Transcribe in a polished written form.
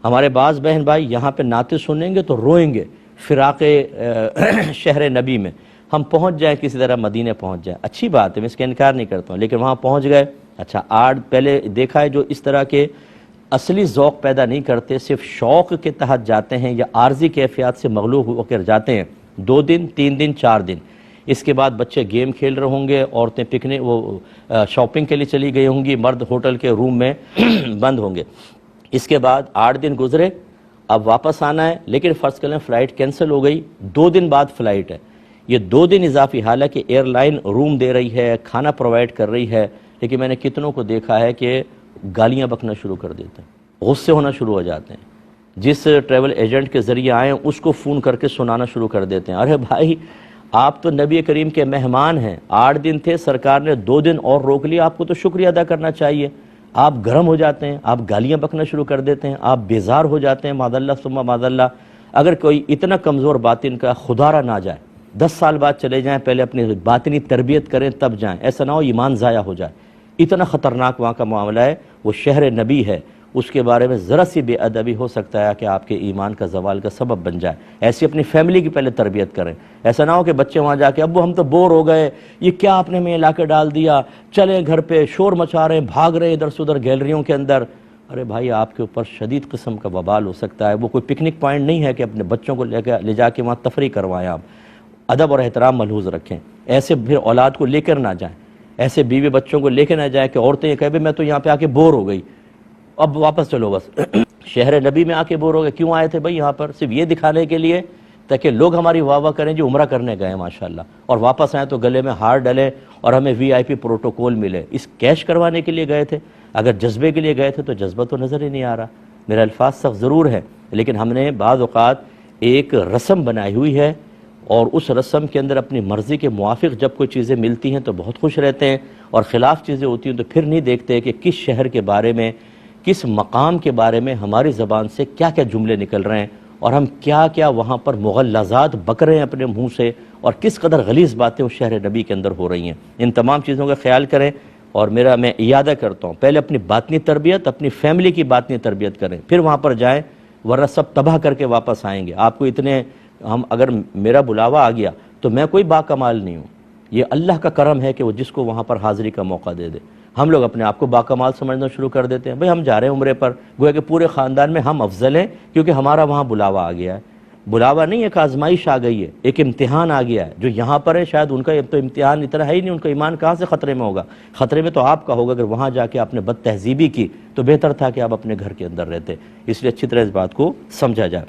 ہمارے بعض بہن بھائی یہاں پہ نعتیں سنیں گے تو روئیں گے فراق شہر نبی میں. ہم پہنچ جائیں کسی طرح مدینے پہنچ جائیں، اچھی بات ہے، میں اس کا انکار نہیں کرتا ہوں، لیکن وہاں پہنچ گئے. اچھا پہلے دیکھا ہے جو اس طرح کے اصلی ذوق پیدا نہیں کرتے، صرف شوق کے تحت جاتے ہیں یا عارضی کیفیات سے مغلوب ہو کر جاتے ہیں، 2 دن 3 دن 4 دن، اس کے بعد بچے گیم کھیل رہے ہوں گے، عورتیں پکنک شاپنگ کے لیے چلی گئی ہوں گی، مرد ہوٹل کے روم میں بند ہوں گے. اس کے بعد 8 دن گزرے، اب واپس آنا ہے، لیکن فرض کریں فلائٹ کینسل ہو گئی، 2 دن بعد فلائٹ ہے. یہ 2 دن اضافی، حالانکہ ایئر لائن روم دے رہی ہے، کھانا پرووائڈ کر رہی ہے، لیکن میں نے کتنوں کو دیکھا ہے کہ گالیاں بکنا شروع کر دیتے ہیں، غصے ہونا شروع ہو جاتے ہیں. جس ٹریول ایجنٹ کے ذریعے آئے ہیں اس کو فون کر کے سنانا شروع کر دیتے ہیں، ارے بھائی آپ تو نبی کریم کے مہمان ہیں، 8 دن تھے، سرکار نے 2 دن اور روک لیا، آپ کو تو شکریہ ادا کرنا چاہیے. آپ گرم ہو جاتے ہیں، آپ گالیاں بکنا شروع کر دیتے ہیں، آپ بیزار ہو جاتے ہیں، معاذ اللہ ثم معاذ اللہ. اگر کوئی اتنا کمزور باطن کا خدا را نہ جائے، 10 سال بعد چلے جائیں، پہلے اپنی باطنی تربیت کریں تب جائیں، ایسا نہ ہو ایمان ضائع ہو جائے. اتنا خطرناک وہاں کا معاملہ ہے، وہ شہر نبی ہے، اس کے بارے میں ذرا سی بے ادبی ہو سکتا ہے کہ آپ کے ایمان کا زوال کا سبب بن جائے. ایسی اپنی فیملی کی پہلے تربیت کریں، ایسا نہ ہو کہ بچے وہاں جا کے ابو ہم تو بور ہو گئے، یہ کیا آپ نے ہمیں لا کے ڈال دیا، چلیں گھر پہ، شور مچا رہے ہیں، بھاگ رہے ہیں ادھر سے ادھر گیلریوں کے اندر. ارے بھائی آپ کے اوپر شدید قسم کا وبال ہو سکتا ہے. وہ کوئی پکنک پوائنٹ نہیں ہے کہ اپنے بچوں کو لے جا کے وہاں تفریح کروائیں. آپ ادب اور احترام ملحوظ رکھیں، ایسے پھر اولاد کو لے کر نہ جائیں، ایسے بیوی بچوں کو لے کے نہ جائیں کہ عورتیں یہ کہیں میں تو یہاں پہ آ کے بور ہو گئی، اب واپس چلو بس. شہر نبی میں آ کے بور ہو گئے، کیوں آئے تھے بھائی یہاں پر؟ صرف یہ دکھانے کے لیے تاکہ لوگ ہماری واہ واہ کریں جو عمرہ کرنے گئے ماشاءاللہ، اور واپس آئیں تو گلے میں ہار ڈلے اور ہمیں VIP پروٹوکول ملے. اس کیش کروانے کے لیے گئے تھے؟ اگر جذبے کے لیے گئے تھے تو جذبہ تو نظر ہی نہیں آ رہا. میرا الفاظ سخت ضرور ہے، لیکن ہم نے بعض اوقات ایک رسم بنائی ہوئی ہے، اور اس رسم کے اندر اپنی مرضی کے موافق جب کوئی چیزیں ملتی ہیں تو بہت خوش رہتے ہیں، اور خلاف چیزیں ہوتی ہیں تو پھر نہیں دیکھتے کہ کس شہر کے بارے میں، کس مقام کے بارے میں ہماری زبان سے کیا کیا جملے نکل رہے ہیں، اور ہم کیا کیا وہاں پر مغلظات بک رہے ہیں اپنے منہ سے، اور کس قدر غلیظ باتیں اس شہر نبی کے اندر ہو رہی ہیں. ان تمام چیزوں کا خیال کریں، اور میں اعادہ کرتا ہوں، پہلے اپنی باطنی تربیت، اپنی فیملی کی باطنی تربیت کریں، پھر وہاں پر جائیں، ورنہ سب تباہ کر کے واپس آئیں گے. آپ کو اتنے اگر میرا بلاوا آ گیا تو میں کوئی باکمال نہیں ہوں، یہ اللہ کا کرم ہے کہ وہ جس کو وہاں پر حاضری کا موقع دے دے. ہم لوگ اپنے آپ کو باکمال سمجھنا شروع کر دیتے ہیں، بھئی ہم جا رہے ہیں عمرے پر، گویا کہ پورے خاندان میں ہم افضل ہیں کیونکہ ہمارا وہاں بلاوا آ گیا ہے. بلاوا نہیں، ایک آزمائش آ گئی ہے، ایک امتحان آ گیا ہے. جو یہاں پر ہے شاید ان کا تو امتحان اتنا ہے ہی نہیں، ان کا ایمان کہاں سے خطرے میں ہوگا؟ خطرے میں تو آپ کا ہوگا. اگر وہاں جا کے آپ نے بد تہذیبی کی تو بہتر تھا کہ آپ اپنے گھر کے اندر رہتے. اس لیے اچھی طرح اس بات کو سمجھا جائے.